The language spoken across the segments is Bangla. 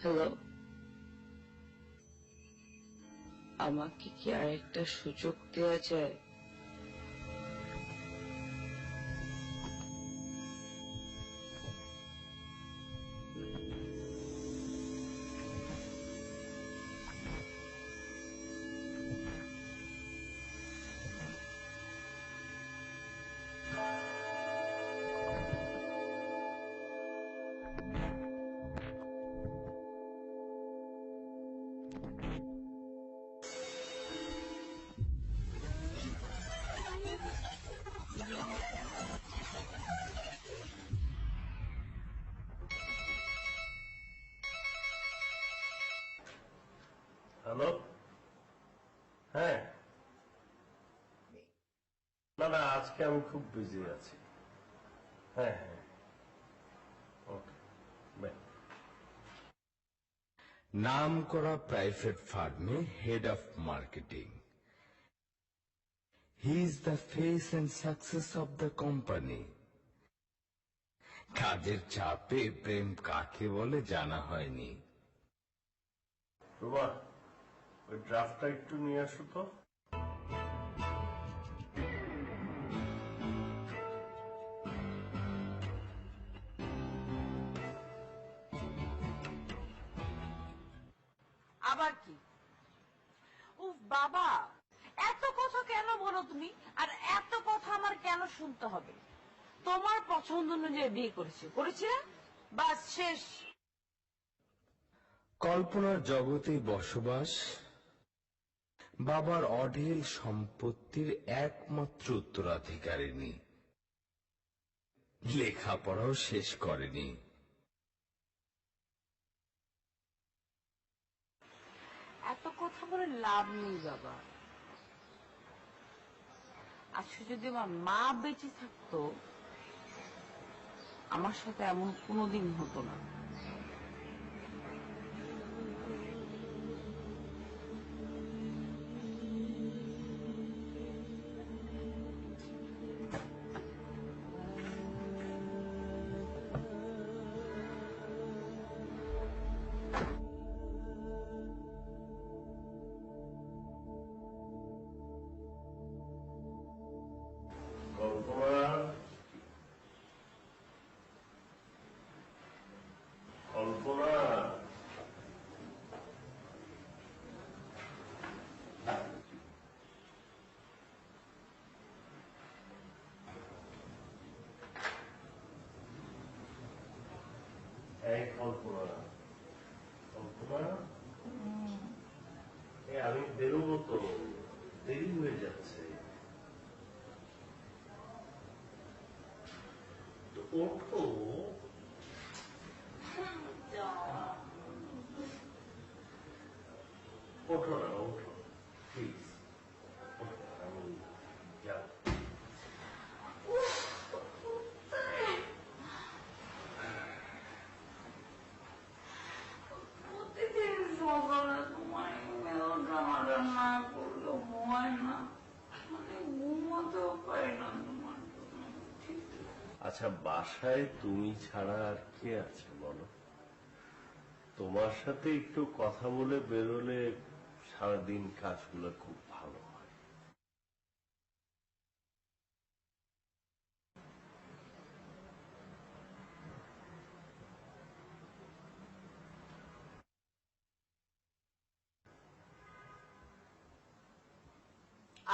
হ্যালো, আমাকে কি আরেকটা সুযোগ দেওয়া যায়? হ্যালো, হ্যাঁ, না না, আজকে আমি খুব বিজি আছি। হ্যাঁ হ্যাঁ, ওকে, বাই। নাম করা প্রাইভেট ফার্মে head of marketing. He is the face and success of the company. কাজের চাপে প্রেম কাকে বলে জানা হয়নি। রুমা, ওই ড্রাফটটা একটু নিয়ে আসো তো। আবার কি? উফ বাবা, এত কথা কেন বলো তুমি? আর এত কথা আমার কেন শুনতে হবে? তোমার পছন্দ অনুযায়ী বিয়ে করেছি না? বাস, শেষ। কল্পনার জগতে বসবাস, বাবার অঢেল সম্পত্তির একমাত্র উত্তরাধিকারিণী, লেখাপড়াও শেষ করেনি। এত কথা বলে লাভ নেই বাবা। আজকে যদি আমার মা বেঁচে থাকতো, আমার সাথে এমন কোনোদিন হতো না। কল্পনা, কল্পনা, এই কল্পনা, কল্পনা, আমি বেরোবো তো, দেরি হয়ে যাচ্ছে। তো ওঠো। ওঠো না, ওঠো প্লিজ, ওঠো, আমি যাব। প্রতিদিন সকালে তোমার মেলোড্রামাটা না করলেও হয় না, মানে ঘুমাতেও পারি না তোমার জন্য। আচ্ছা, বাসায় তুমি ছাড়া আর কে আছে বলো? তোমার সাথে একটু কথা বলে বেরোলে সারাদিন কাজগুলো খুব ভালো হয়।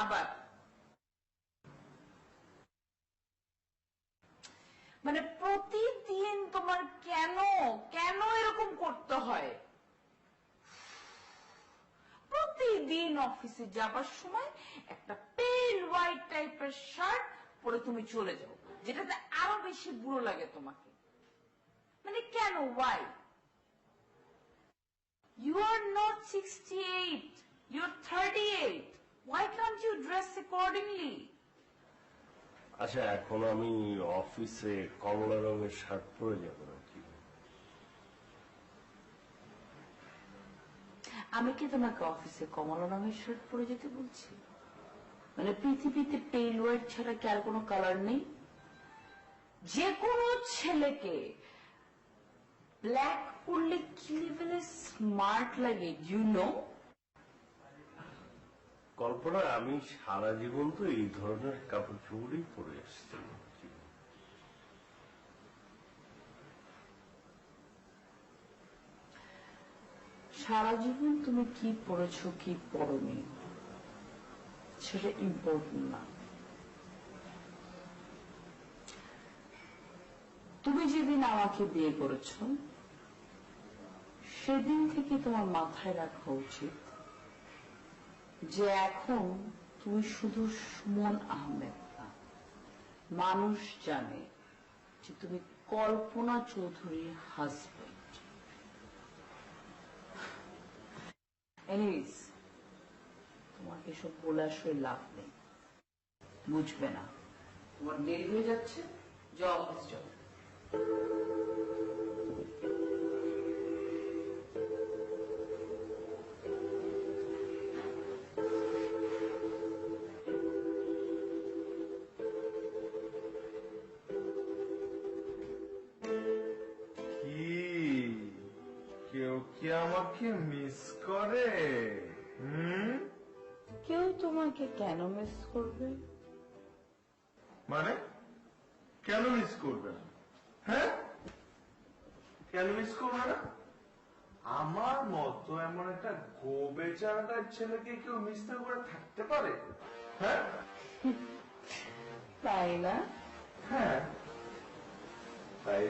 আবার মানে প্রতিদিন তোমার কেন কেন এরকম করতে হয়? প্রতিদিন অফিসে যাবার সময় একটা পেল হোয়াইট টাইপের শার্ট পরে তুমি চলে যাও, যেটাতে আরো বেশি বুড়ো লাগে তোমাকে। মানে কেন? Y? You are not 68, you're 38. Why can't you dress accordingly? আচ্ছা, এখন আমি অফিসে কমলা রঙের শার্ট পরে যাবো নাকি? আমি কি তোমাকে অফিসে কমলা রঙের শার্ট পরে যেতে বলছি? মানে পৃথিবীতে পেল হোয়াইট ছাড়া কি আর কোনো কালার নেই? যে কোনো ছেলেকে ব্ল্যাক পরলে কি লেভেলের স্মার্ট লাগে, ইউ নো। কল্পনা, আমি সারা জীবন তো এই ধরনের কাপড় চোপড়ই পরে এসেছি। সারা জীবন তুমি কি পড়েছো কি পড়োনি সেটা ইম্পর্টেন্ট না। তুমি যেদিন আমাকে বিয়ে করেছো সেদিন থেকে তোমার মাথায় রাখা উচিত যে এখন তুমি শুধু সুমন আহমেদ না, মানুষ জানে যে তুমি কল্পনা চৌধুরীর হাজবেন্ড। এনিওয়েজ, তোমাকে এসব বলে আসলে লাভ নেই, বুঝবে না। তোমার দেরি হয়ে যাচ্ছে, যাও অফিস যাও। কেউ কি আমাকে মিস করে? কেউ তোমাকে কেন মিস করবে? মানে কেন মিস করবে না? হ্যাঁ, কেন মিস করবে না? আমার মতো এমন একটা গোবেচারাটার ছেলেকে কেউ মিস না করে থাকতে পারে? হ্যাঁ, তাই না? হ্যাঁ, তাই।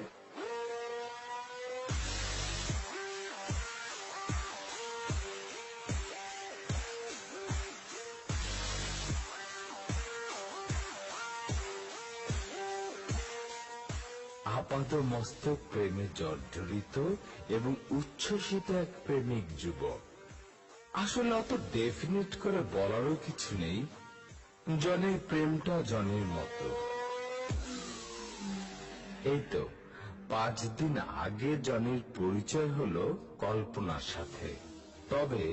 আপাত মস্তক প্রেমে জর্জরিত এবং উচ্ছ্বসিত এক প্রেমিক যুবক। আসলে অত ডেফিনেট করে বলারও কিছু নেই, জনের প্রেমটা জনের মতো। এই তো 5 দিন আগে জনের পরিচয় হলো কল্পনার সাথে। তবে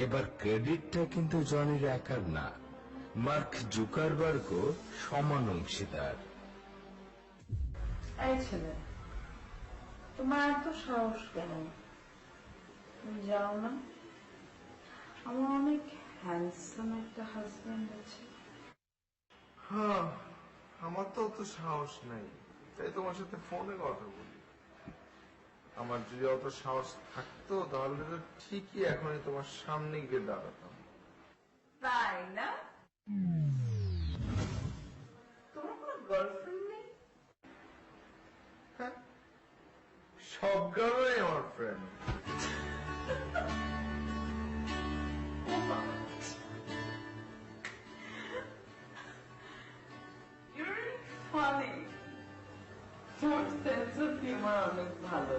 এবার ক্রেডিটটা কিন্তু জনের একার না, মার্ক জুকারবার্গও সমান অংশীদার। এই ছেলে, তোমার এত সাহস কেন? তুমি জানো না আমার অনেক হ্যান্ডসাম একটা হাজবেন্ড আছে। হ্যাঁ, আমার তো অত সাহস নাই, তাই তোমার সাথে ফোনে কথা বলি। আমার যদি অত সাহস থাকতো তাহলে তো ঠিকই এখনই তোমার সামনে গিয়ে দাঁড়াতাম। তাই না? তোমার কোনো গার্লফ্রেন্ড নেই? হ্যাঁ, সব গার্লই আমার ফ্রেন্ড। You're funny. তোমার সেন্স অফ হিউমার অনেক ভালো।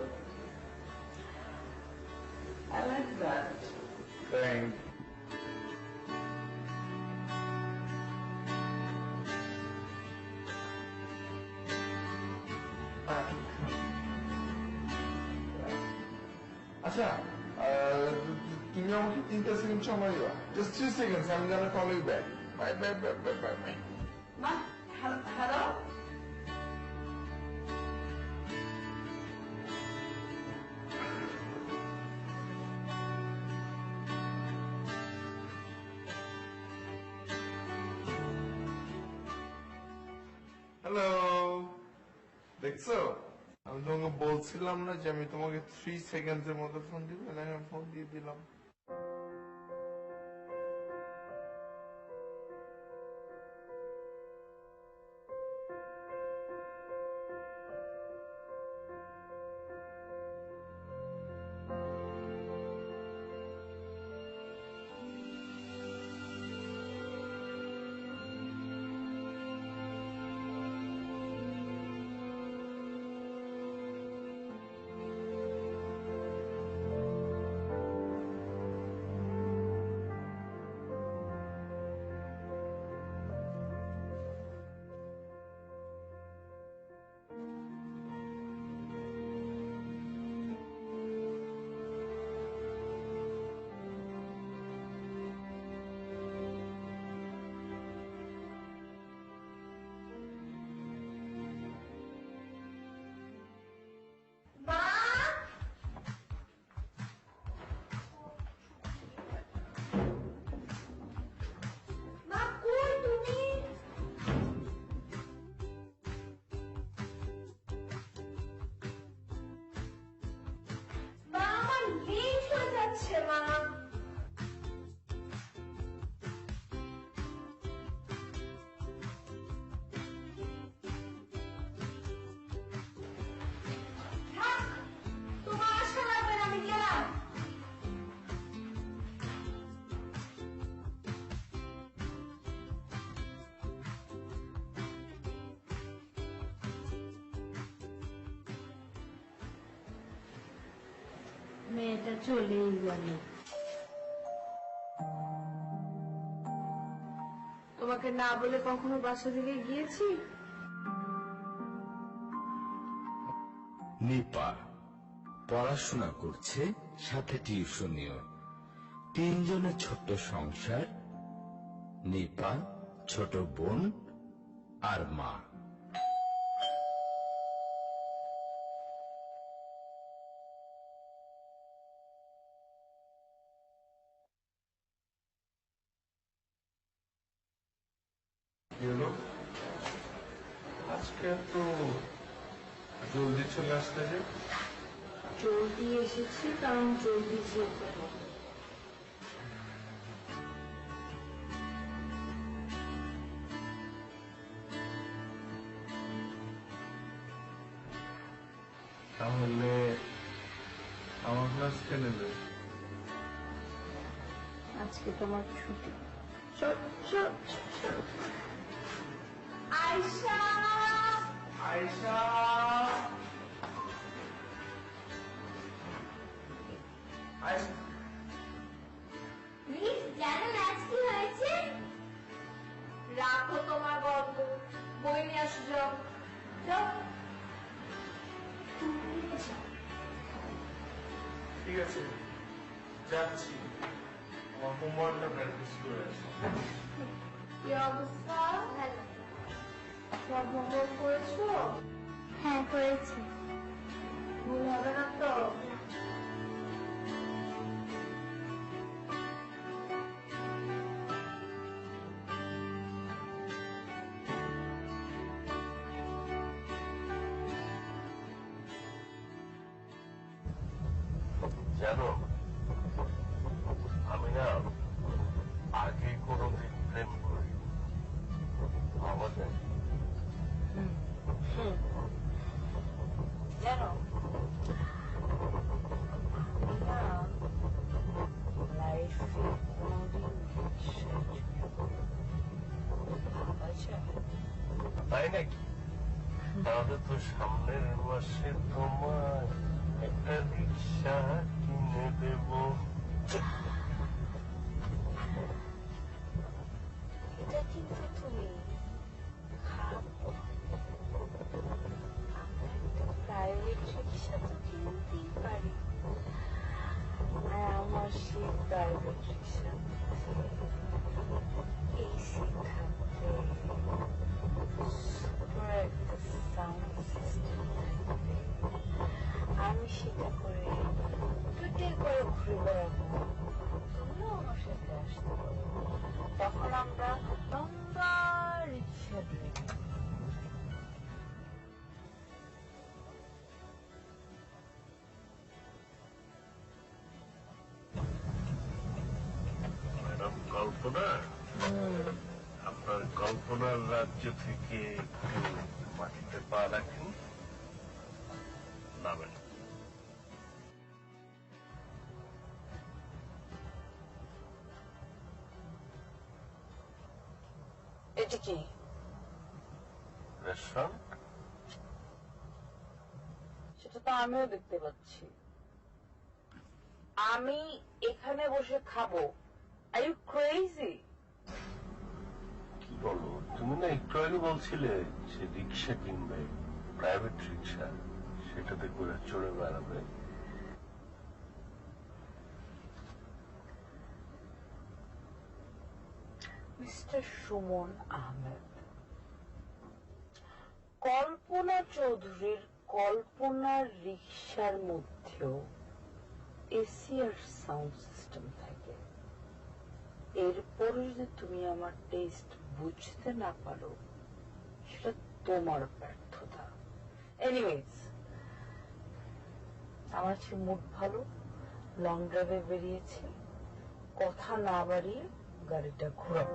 I like that. Thank you. আচ্ছা, তুমি আমাকে 3 সেকেন্ড সময় দিবা। Just 3 seconds, I'm gonna call you back. Bye, bye, bye, bye, bye, bye. মা, হ্যালো? হ্যালো, দেখছো? আমি তোমাকে বলছিলাম না যে আমি তোমাকে 3 সেকেন্ডের মধ্যে ফোন দিব, আমি ফোন দিয়ে দিলাম। আসছে মা। তোমার আসা লাগবে না, আমি গেলাম। মেয়েটা চলেই গেল। তোমাকে না বলে কখনো বাসা থেকে গিয়েছি? নিপা পড়াশোনা করছে, সাথে টিউশনিও। 3 জনের ছোট্ট সংসার, নিপা, ছোট বোন আর মা। আজকে তো জলদি চলে আসতে যে। জলদি এসেছি কারণ জলদি যেতে হবে। তাহলে আমার ক্লাস কে নেবে? আজকে তোমার ছুটি। চল চল চল। আয়শা, আয়শা, আয়শা, মিস জানো আজ কি হয়েছে? রাখো তোমার গল্প, বই নিয়ে আসো। যাও যাও। ঠিক আছে যাচ্ছি, আমার হোমওয়ার্কটা প্র্যাকটিস করে আসি। কি অবস্থা? ভালো। সব হোমওয়ার্ক করেছো? হ্যাঁ করেছি। ভুল হবে না তো? জানো, আমি না আগে কোনোদিন প্রেম করি আমাদের জানো লাইফে কোনোদিন তাই নাকি? তাহলে তো সামনের মাসে তোমার একটা রিক্সা কিনে দেব। এটা কিন্তু তুমি প্রাইভেট রিক্সা তো কিনতেই পারি, আর আমার সেই প্রাইভেট রিক্সা এসি থাকবে, একটা সাউন্ড সিস্টেম থাকবে, আমি সেটা করে টুটে করে ঘুরে বেড়াবো, তুমিও আমার সাথে আসতে পারো। তখন আমরা লম্বা রিক্সা দিয়ে ম্যাডাম কল্পনা, আপনার কল্পনার রাজ্য থেকে একটু মাটিতে পা রাখেন, নামেন। এটা কি রেস্টুরেন্ট? সেটা তো আমিও দেখতে পাচ্ছি। আমি এখানে বসে খাবো? Are you crazy? কি বলো, তুমি না একটু আগে বলছিলে যে রিক্সা কিনবে, প্রাইভেট রিক্সা, সেটাতে করে চড়ে বেড়াবে। মিস্টার সুমন আহমেদ, কল্পনা চৌধুরীর কল্পনার রিক্সার মধ্যেও এসি আর সাউন্ড সিস্টেম থাকে। এরপরে যদি তুমি আমার টেস্ট বুঝতে না পারো, সেটা তোমার ব্যর্থতা। এনিওয়েজ, আমার আজকে মুড ভালো, লং ড্রাইভে বেরিয়েছি, কথা না বাড়িয়ে গাড়িটা ঘোরাও।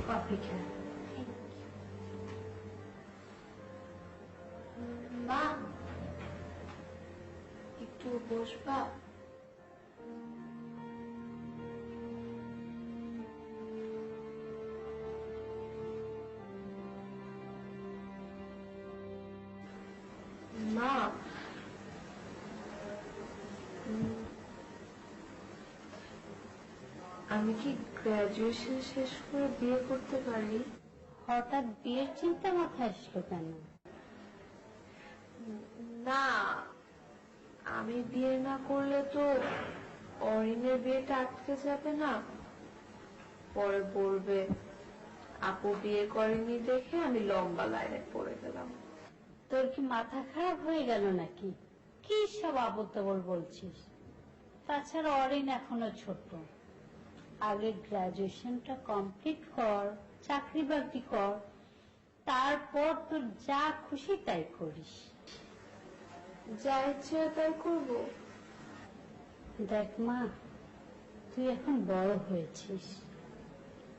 কফি খা। মা, একটু বসবা? মা, আমি কি গ্রাজুয়েশন শেষ করে বিয়ে করতে পারি? হঠাৎ বিয়ের চিন্তা মাথায় আসলো কেন? না, আমি বিয়ে না করলে তো অরিনের বিয়েটা আটকে যাবে না। পরে বলবে আপু বিয়ে করেনি দেখে আমি লম্বা লাইনে পড়ে গেলাম। তোর কি মাথা খারাপ হয়ে গেল নাকি? কি সব আবোল তাবোল বলছিস? তাছাড়া অরিন এখনো ছোট, আগে গ্রাজুয়েশনটা কমপ্লিট কর, চাকরি বাকরি কর, তারপর তোর যা খুশি তাই করিস। যা ইচ্ছে তাই করবো? দেখ মা, তুই এখন বড় হয়েছিস,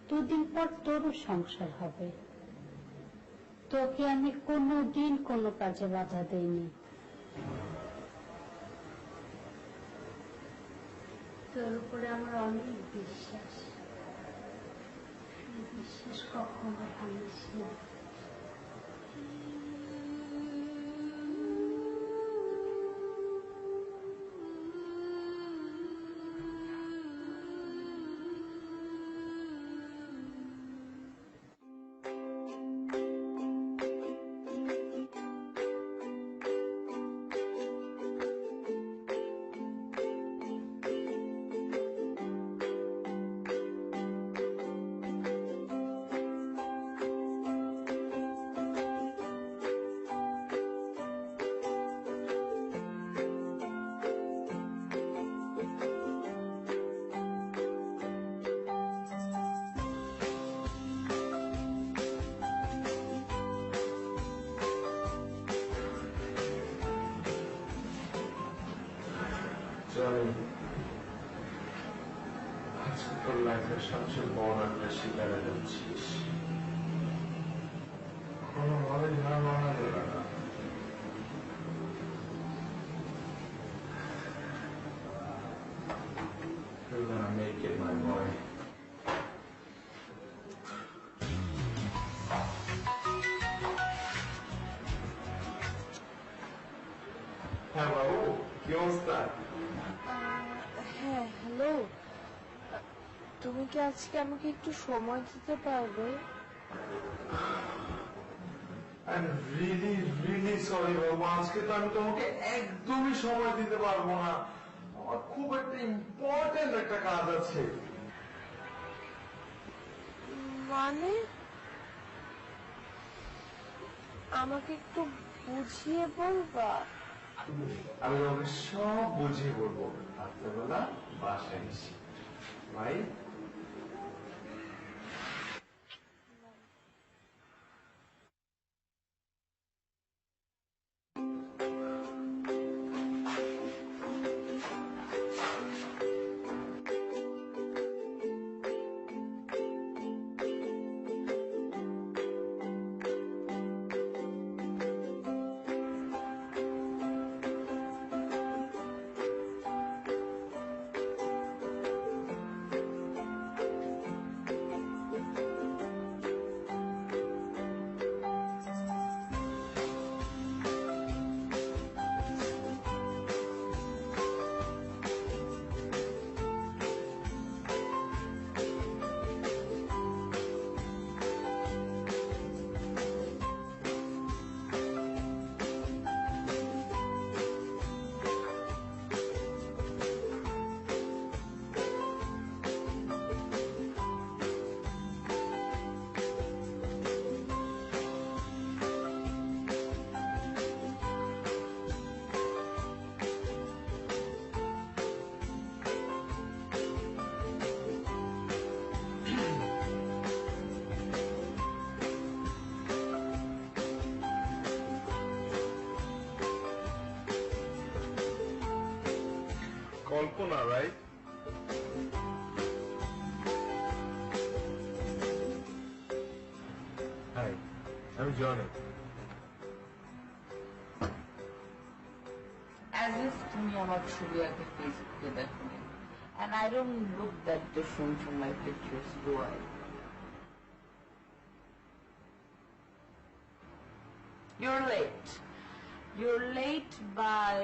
দুদিন পর তোরও সংসার হবে। তোকে আমি কোনোদিন কোনো কাজে বাধা দেইনি। তোর উপরে আমার অনেক বিশ্বাস, বিশ্বাস কখনো ভাঙিস না। আজকে তোর লাইফের সবচেয়ে বড় একটা শিকারে যাচ্ছিস। কোনোভাবেই হার মানা যাবে না। You're gonna make it, my boy. হ্যাঁ বাবু, কি অবস্থা? হ্যাঁ, হ্যালো। তুমি কি আজকে আমাকে একটু সময় দিতে পারবে? I'm really, really sorry বাবু, আজকে তো আমি তোমাকে একদমই সময় দিতে পারবো না। আমার খুব একটা ইম্পর্টেন্ট একটা কাজ আছে। মানে আমাকে একটু বুঝিয়ে বলবা? আমি তোমাকে সব বুঝিয়ে বলবো রাত্রেবেলা বাসায় এসে। ভাই কল্পনা, রাইট? হাই, আমি জনি। As if তুমি আমার ছবি আগে ফেসবুকে দেখো নি। And I don't look that different from my pictures, do I? You're late. You're late by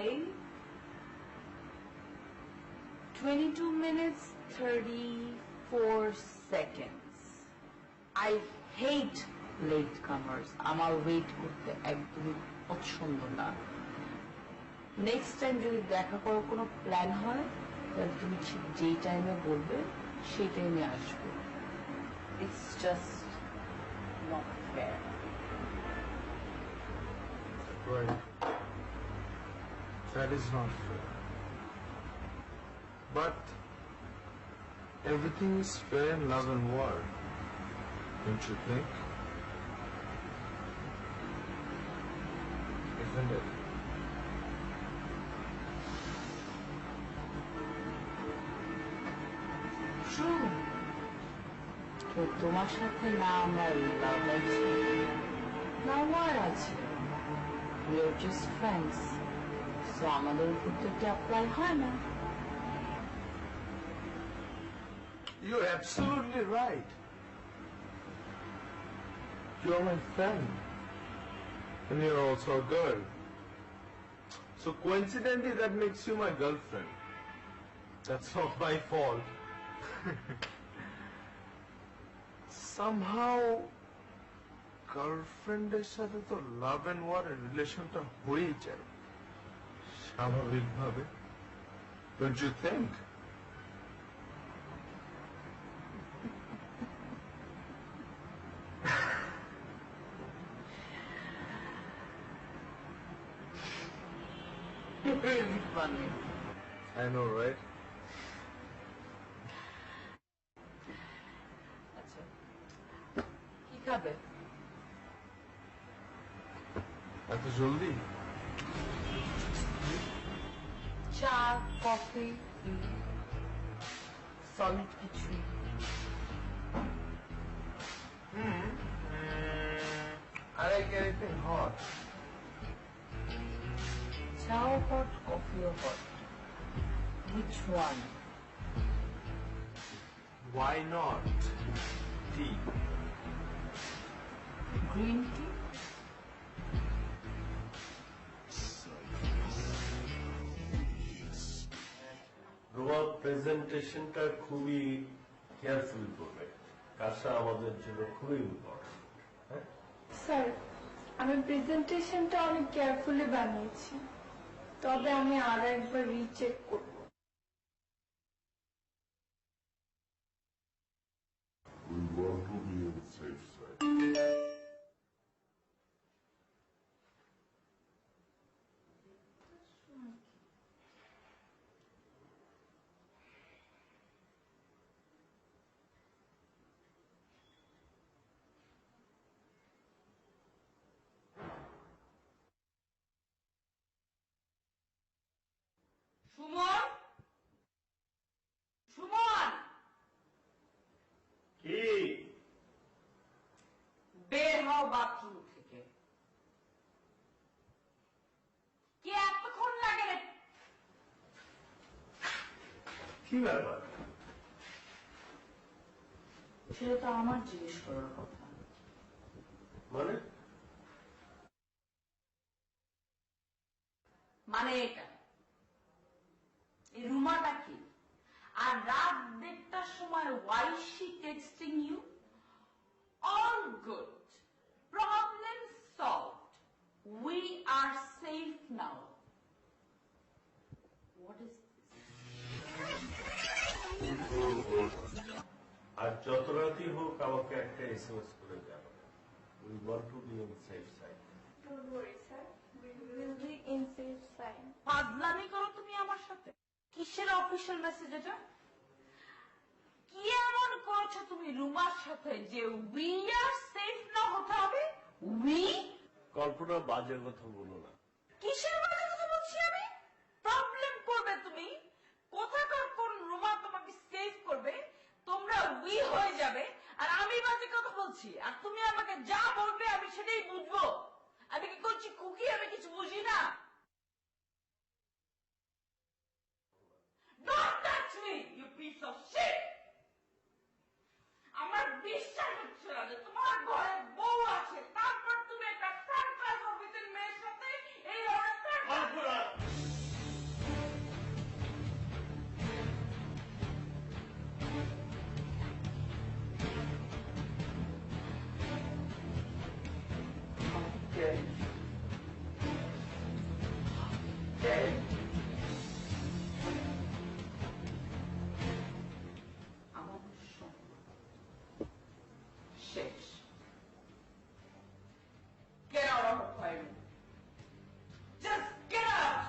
22 minutes 34 seconds. I hate latecomers. আমার ওয়েট করতে একদমই পছন্দ না। নেক্সট টাইম যদি দেখা করার কোনো প্ল্যান হয় তাহলে তুমি ঠিক যেই টাইমে বলবে সেই টাইমে আসবো। It's just not fair. Right. That is not fair. But everything is fair in love and war. Don't you think? Isn't it? True. তো তোমার সাথে না আমার লাভ আছে না ওয়ার আছে। We are just friends. So আমাদের উপর তো এটা অ্যাপ্লাই হয় না। You're absolutely right. You're my friend. And you're also a girl. So coincidentally that makes you my girlfriend. That's not my fault. Somehow গার্লফ্রেন্ডের সাথে তো লাভ এন্ড ওয়ার রিলেশনটা হয়েই যায় স্বাভাবিকভাবে। Don't you think? Really funny. I know, right? আচ্ছা কি খাবে? এত জলদি? চা, কফি, সলিড কিছু? I like anything hot. চাও হট, কফিও hot. Which one? Why not? Tea. Green tea? রুমার প্রেজেন্টেশনটা খুবই কেয়ারফুলি করবে, কাজটা আমাদের জন্য খুবই ইম্পর্টেন্ট। হ্যাঁ স্যার, আমি প্রেজেন্টেশনটা অনেক কেয়ারফুলি বানিয়েছি, তবে আমি আর একবার রিচেক করব। We want to be on the safe side. Suman, Suman, কি বের হও বাথরুম থেকে। কি এতক্ষণ লাগে রে? কি ব্যাপার? সেটা তো আমার জিজ্ঞেস করার কথা। মানে মানে এটা এই রুমাটা কি? আর রাত 1:30টার সময় why is she texting you? All good. Problem solved. We are safe now. What is this? আর যত রাতই হোক আমাকে একটা এসএমএস করে যাবে। We want to be on the safe side. Don't worry, sir. We will be in safe side. ফাজলামি করো তুমি আমার সাথে? কিসের অফিশিয়াল মেসেজ এটা? কি এমন করেছো তুমি রুমার সাথে যে উই আর সেফ না হতে হবে? উই? কল্পনা বাজে কথা বলো না। কিসের বাজে কথা বলছি আমি? প্রবলেম করবে তুমি? কোথায় কাজে কথা বলছি, আর তুমি আমাকে যা বলবে আমি সেটাই বুঝবো। আমি কি করছি খুকি, আমি কিছু বুঝি না? Don't touch me, you piece of shit! আমার বিশ্বাস হচ্ছে না যে তোমার ঘরে বউ আছে, তারপর তুমি একটা থার্ড ক্লাস অফিসের মেয়ের সাথে এই ধরনের আমার শেষ। Get out of my room. Just get out!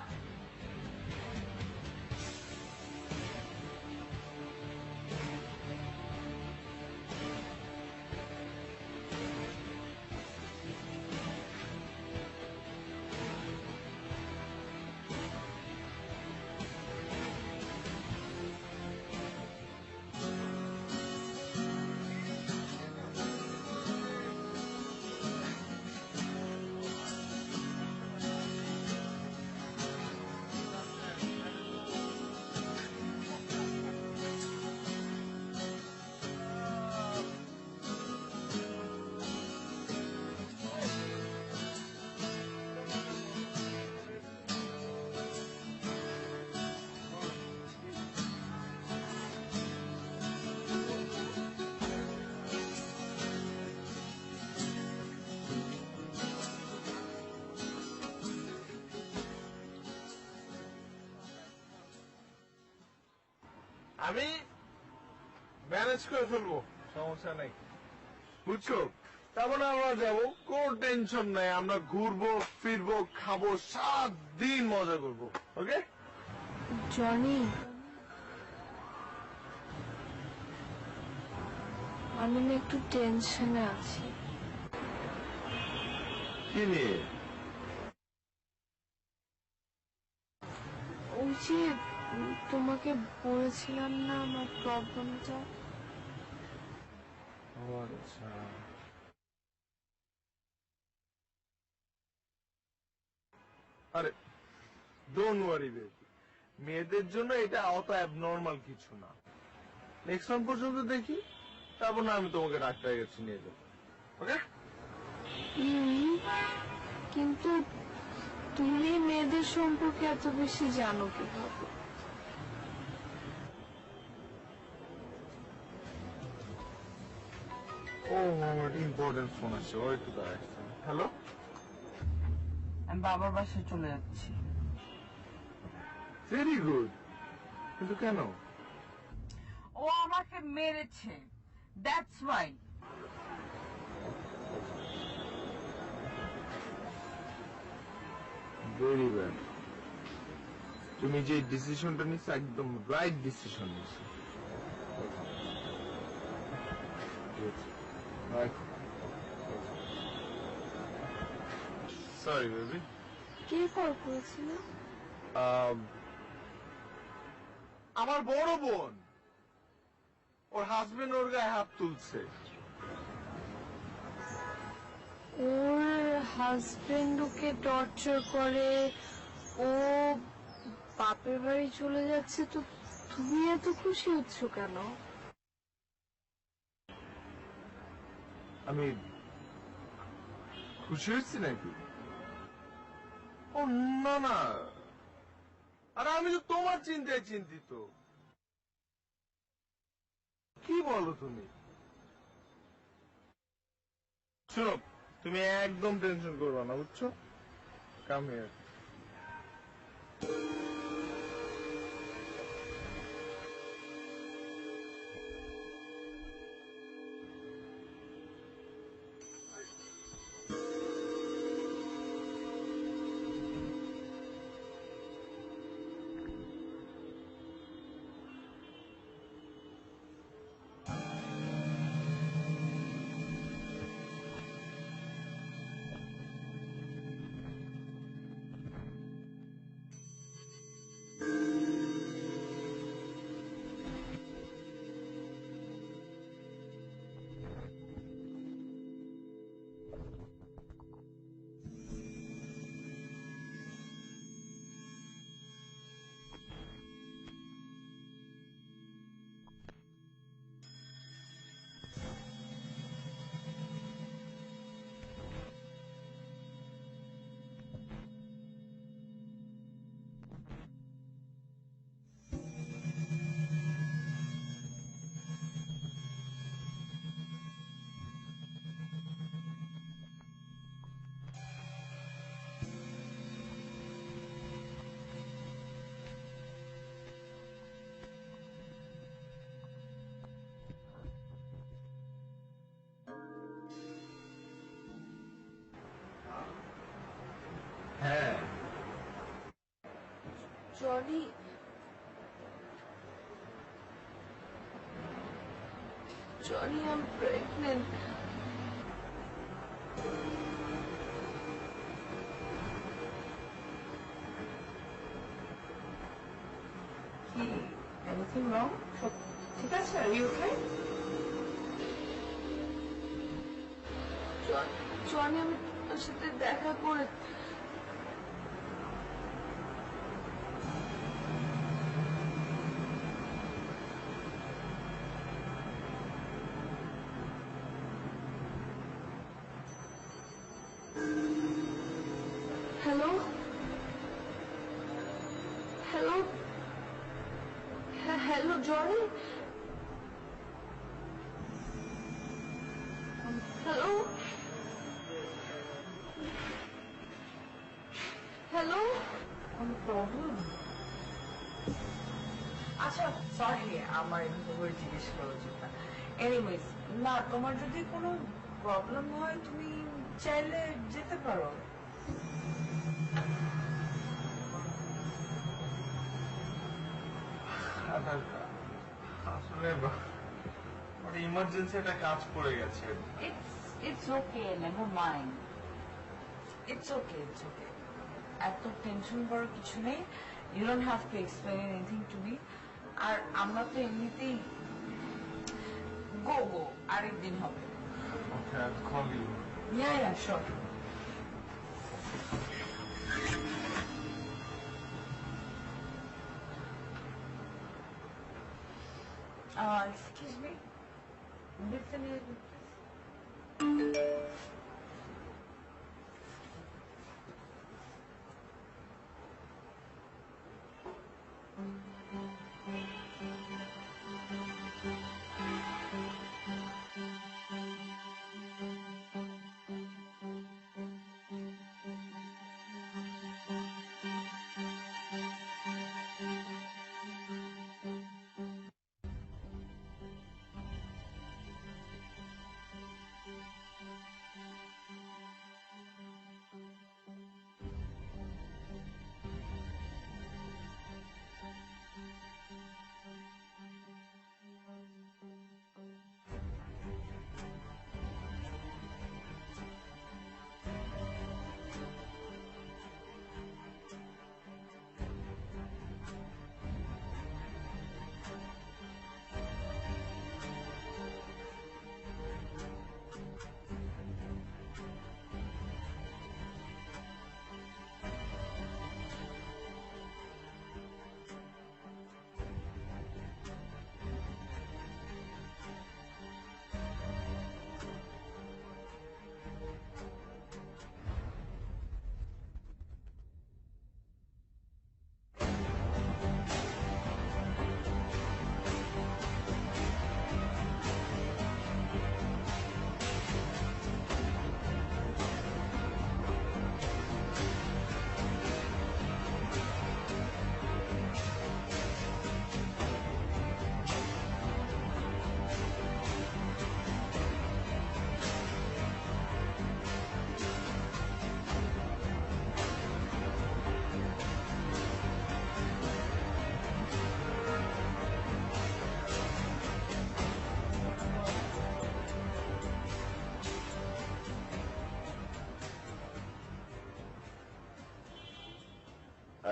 আমি ম্যানেজ করে ফেলবো, সমস্যা নেই, বুঝছো? তারপরে আমরা যাবো, কোন টেনশন নাই, আমরা ঘুরবো ফিরবো খাবো, 7 দিন মজা করবো। ওকে জনি, আমি না একটু টেনশনে আছি। কি নিয়ে? ওই যে তোমাকে বলেছিলাম না আমার প্রবলেমটা। আচ্ছা, আরে ডোন্ট ওয়ারি বেবি, মেয়েদের জন্য এটা অত অ্যাবনর্মাল কিছু না। নেক্সট মান্থ পর্যন্ত দেখি, তারপর না আমি তোমাকে ডাক্তারের কাছে নিয়ে যাবো। ওকে? কিন্তু তুমি মেয়েদের সম্পর্কে এত বেশি জানো কিভাবে? ও আমার ইম্পর্টেন্ট ফোন আছে, ও একটু দাঁড়াচ্ছে। হ্যালো, আমি বাবার বাসায় চলে যাচ্ছি। ভেরি গুড, কিন্তু কেন? ও আমাকে মেরেছে, দ্যাটস ওয়াই। Very bad. তুমি যে ডিসিশনটা নিচ্ছ একদম রাইট ডিসিশন নিচ্ছ। Sorry baby. কে কল করেছিল? আমার বড় বোন, ওর হাজবেন্ড ওর গায়ে হাত তুলছে। ওর হাজবেন্ড ওকে টর্চার করে, ও বাপের বাড়ি চলে যাচ্ছে, তো তুমি এত খুশি হচ্ছ কেন? আমি খুশি হয়েছি নাকি? ও না না, আরে আমি তো তোমার চিন্তায় চিন্তিত। কি বলো তুমি? শোনো, তুমি একদম টেনশন করবে না, বুঝছো? Come here. Johnny Johnny I am pregnant কি এনিথিং রং? ঠিক আছে, আর ইউ ওকে? জনি আমি তোর সাথে দেখা করে hello hello hello Johnny hello hello কোনো প্রবলেম? আচ্ছা সরি, আমার এভাবে করে জিজ্ঞেস করা উচিত না। এনিওয়েজ, না তোমার যদি কোনো প্রবলেম হয় তুমি চাইলে যেতে পারো। আসলে ইমার্জেন্সি একটা কাজ পড়ে গেছে। It's okay, never mind. It's okay, it's okay. এত টেনশন করার কিছু নেই। You don't have to explain anything to me. আর আমরা তো এমনিতেই go আরেকদিন হবে। Okay, I'll call you. Yeah, sure. Excuse me. Listen here, please.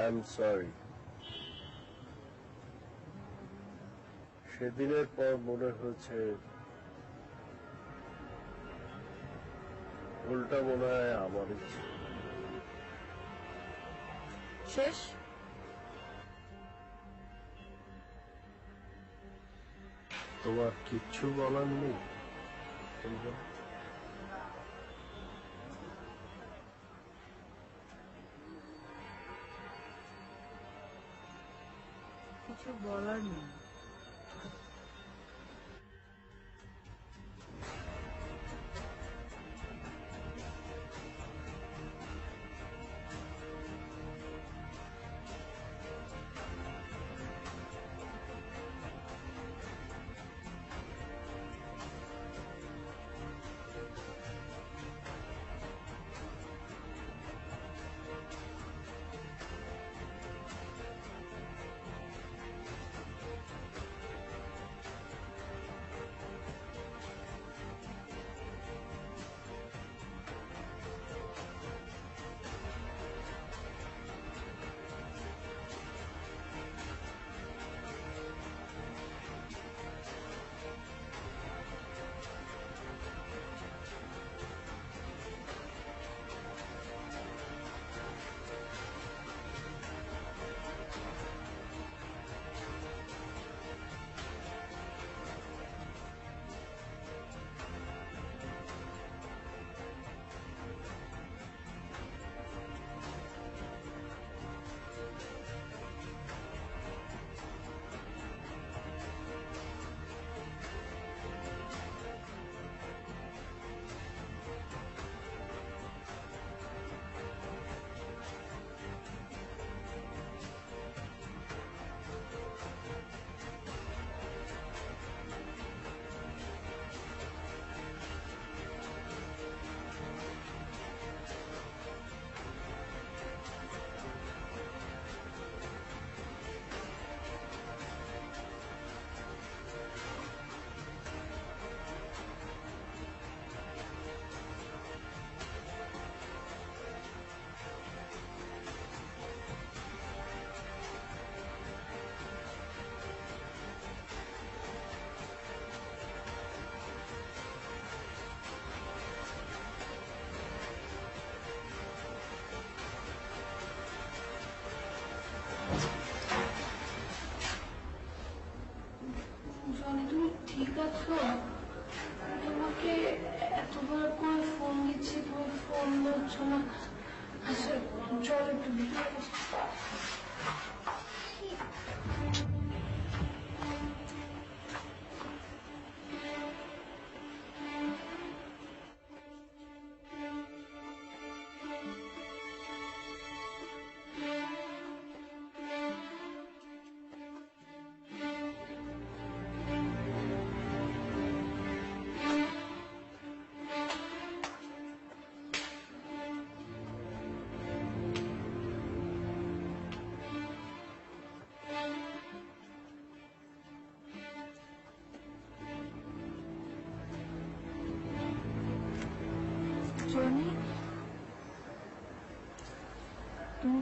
I'm sorry. সেদিনের পর মনে হয়েছে ভুলটা মনে হয় আমারই ছিল। শেষ? তোমার কিচ্ছু বলার নেই? কিছু বলার নেই।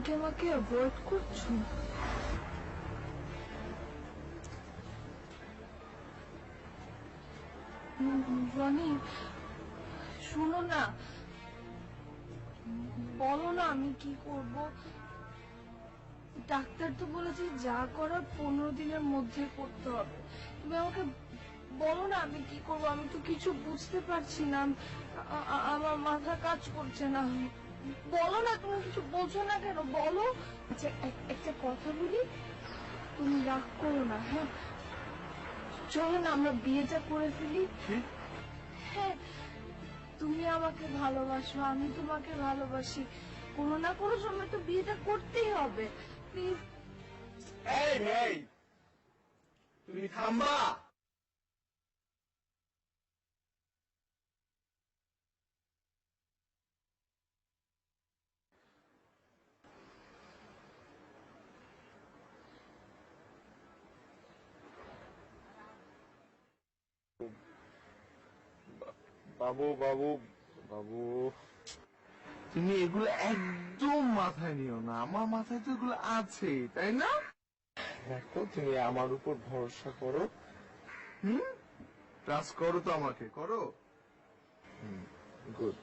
কি আমাকে অ্যাভয়েড করছো? রনি, শুনো না, বলো না আমি কি করব। ডাক্তার তো বলেছে যা করার 15 দিনের মধ্যে করতে হবে। তুমি আমাকে বলো না আমি কি করব। আমি তো কিছু বুঝতে পারছি না, আমার মাথা কাজ করছে না। বলো না, তুমি কিছু বলছো না কেন, বলো। আচ্ছা একটা কথা বলি, তুমি রাগ করো না। হ্যাঁ, চলো না আমরা বিয়েটা করে ফেলি। হ্যাঁ, তুমি আমাকে ভালোবাসো, আমি তোমাকে ভালোবাসি, কোনো না কোনো সময় তো বিয়েটা করতেই হবে। প্লিজ। এই তুমি থামবা? বাবু বাবু বাবু, তুমি এগুলো একদম মাথায় নিও না। আমার মাথায় তো এগুলো আছে, তাই না? দেখো, তুমি আমার উপর ভরসা করো। ট্রাস্ট করো তো, আমাকে করো। গুড।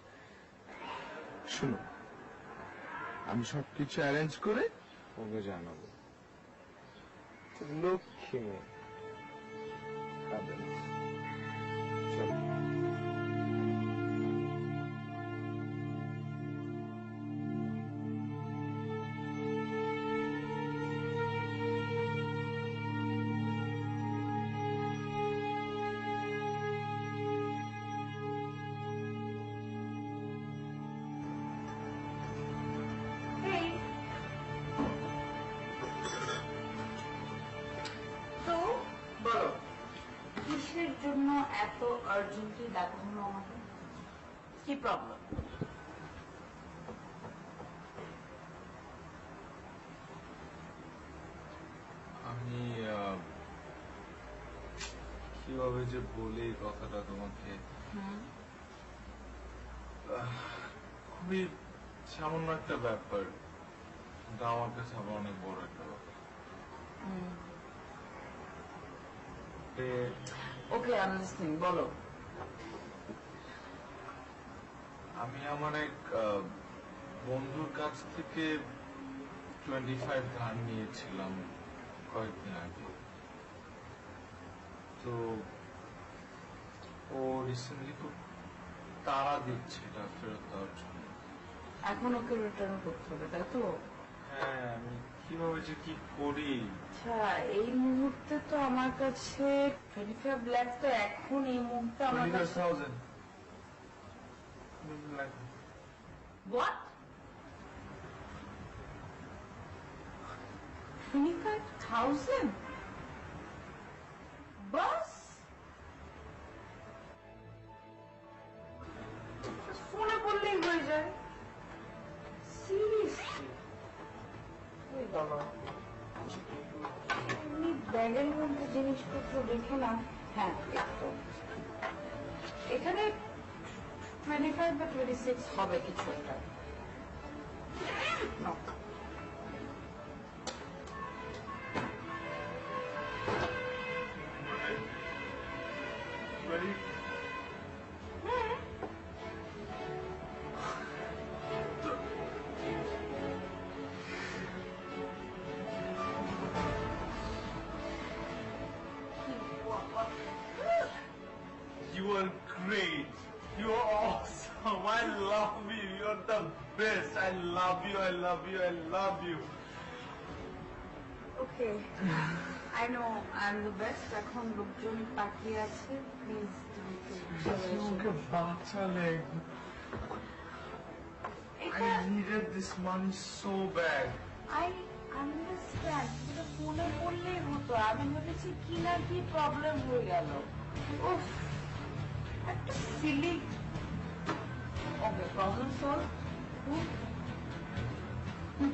শুনো, আমি সবকিছু অ্যারেঞ্জ করে ওকে জানাবো। লক্ষ্মী মেয়ে, কাঁদে না। চলো। কিসের জন্য এত আর্জেন্টলি ডাকা হলো আমাকে? কি প্রবলেম? আমি কিভাবে যে বলি কথাটা তোমাকে, খুবই সামান্য একটা ব্যাপার, কিন্তু আমার কাছে আবার অনেক বড় একটা ব্যাপার। ওকে, আই এম লিসনিং, বলো। আমি আমার এক বন্ধুর কাছ থেকে 25 ধার নিয়েছিলাম কয়েকদিন আগে। তো ও রিসেন্টলি খুব তাড়া দিচ্ছে এটা ফেরত দেওয়ার জন্য। এখন ওকে রিটার্ন করতে হবে, তাই তো? হ্যাঁ, আমি কিভাবে যে কি করি। আচ্ছা, এই মুহূর্তে তো আমার কাছে 25 লাখ তো এখন এই মুহূর্তে আমার কাছে 25,000। What? 25,000? বাস? ফোনে বললেই হয়ে যায়। সিরিয়াসলি? এমনি ব্যাগের মধ্যে জিনিসপত্র রেখে না। হ্যাঁ, একদম। এখানে 25 বা 26 হবে কিছু একটা। No. Ready? You are great. You are awesome. I love you. You're the best. I love you. I love you. I love you. Okay. I know I'm the best. এখন লোকজন তাকিয়ে আছে। Please okay বাঁচালে। I needed this money so bad. I understand. কিন্তু ফোনে বললেই হতো। আমি ভেবেছি কি না কি প্রবলেম হয়ে গেল। উফ, একটা সিলি। ওকে, প্রবলেম সলভ।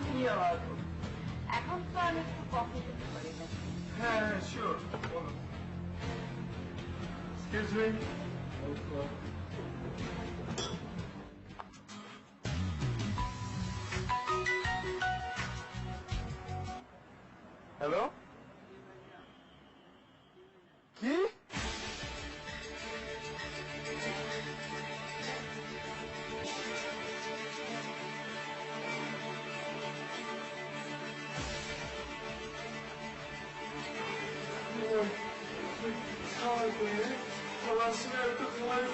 কি আবার? এখন তো আমি একটু কফি খেতে পারি না। হ্যাঁ, sure. Excuse me. হ্যালো, কি?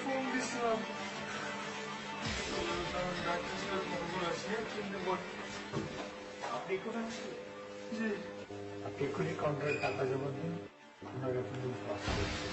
ফোন দিছিলাম, আপনি কোথায় ছিলেন? জি, আপনি এক্ষুনি কাউন্টারে টাকা জমা দিন, আপনার রেফারেন্স পাস করছি।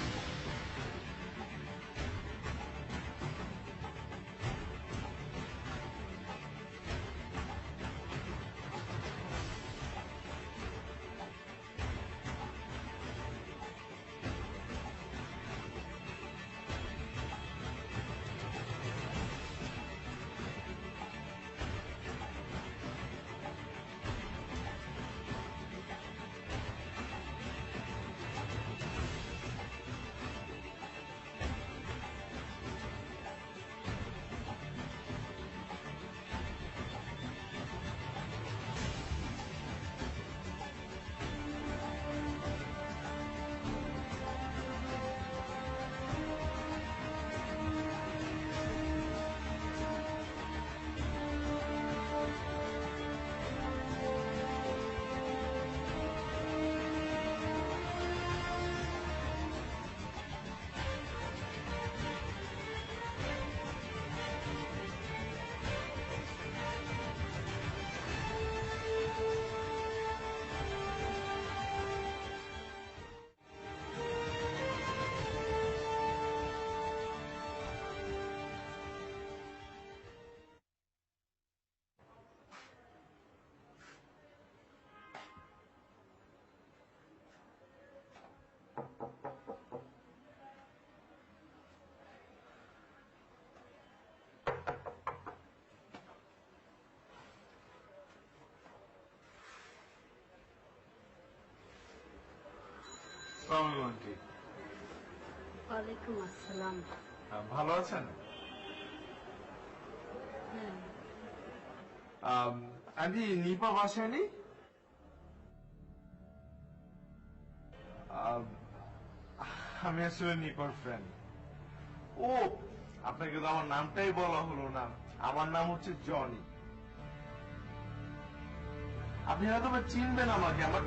ওয়ালাইকুম আসসালাম। ভালো আছেন? আন্টি, নিপা বাসায় নেই? আমি আসলে নিপার ফ্রেন্ড। ও, আপনাকে তো আমার নামটাই বলা হলো না। আমার নাম হচ্ছে জনি। আপনি হয়তো চিনবেন আমাকে। আমার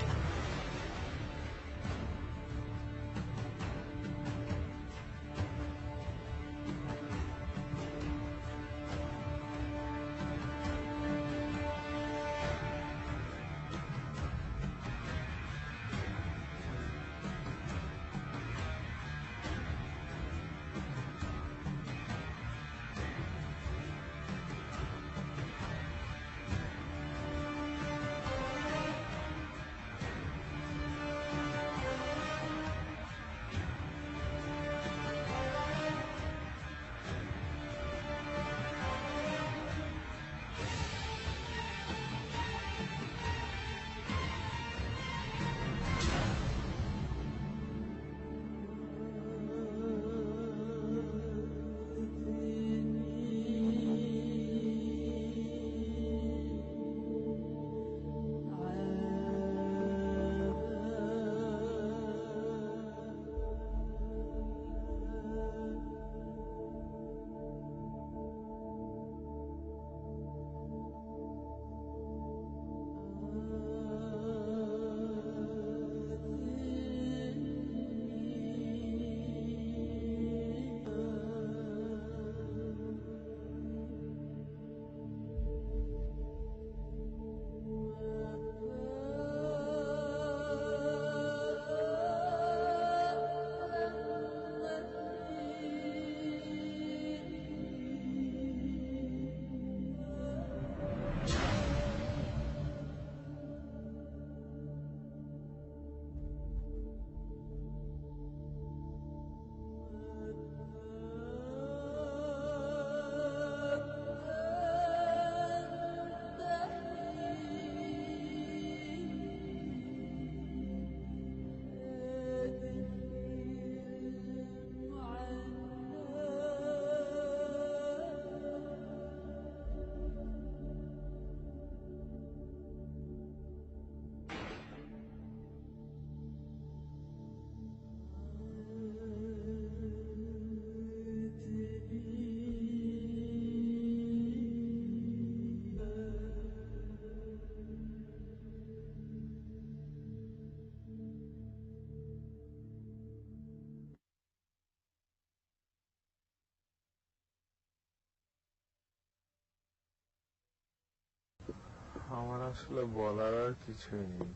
আমার আসলে বলার আর কিছুই নেই,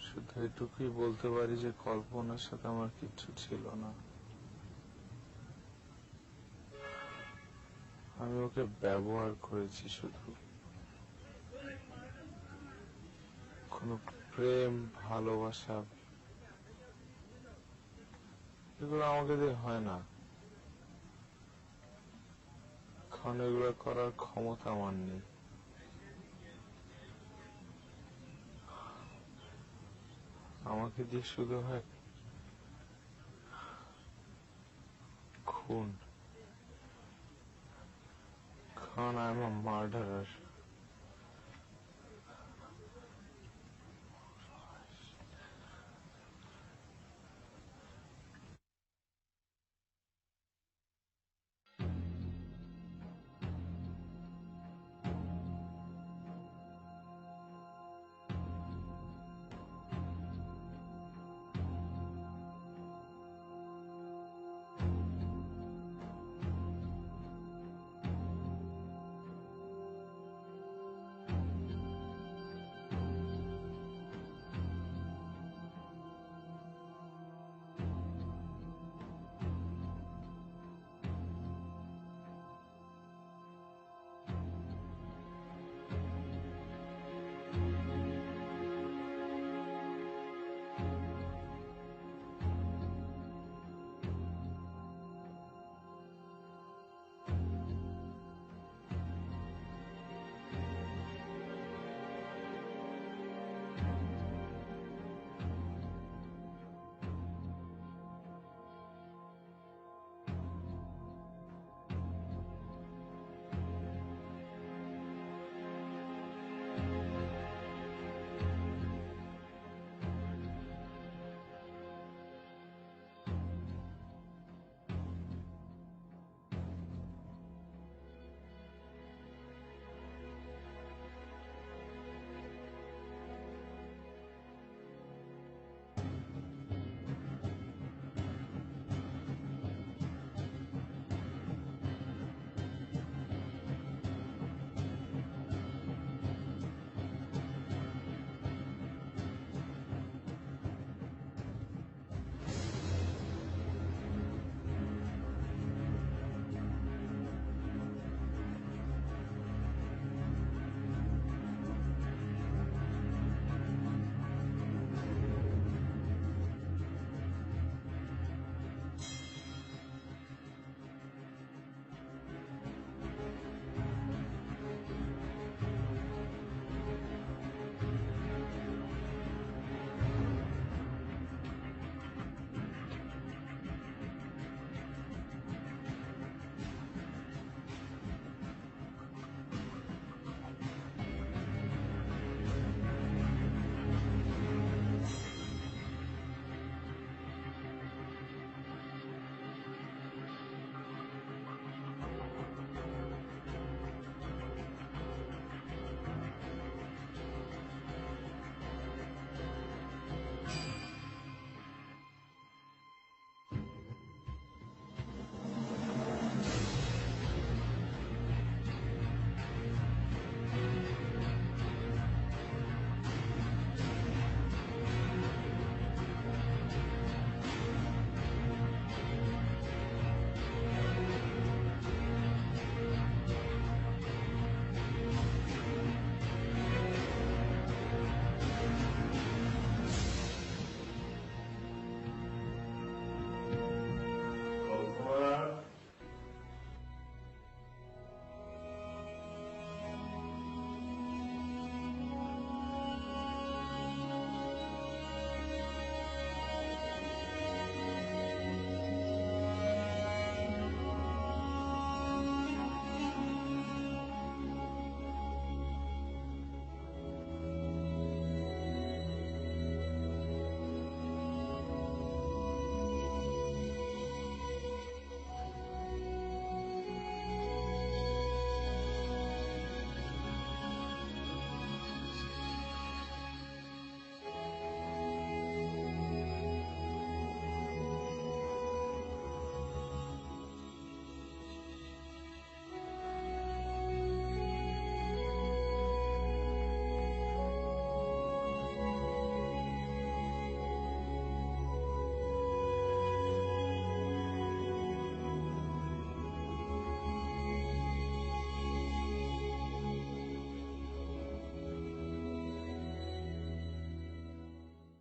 শুধু এটুকুই বলতে পারি যে কল্পনার সাথে আমার কিচ্ছু ছিল না। আমি ওকে ব্যবহার করেছি শুধু, কোনো প্রেম ভালোবাসা এগুলো আমাকে দিয়ে হয় না, কারণ এগুলো করার ক্ষমতা আমার নেই। আমাকে দিয়ে শুধু হয় খুন, কারণ আই এম আ মার্ডারার।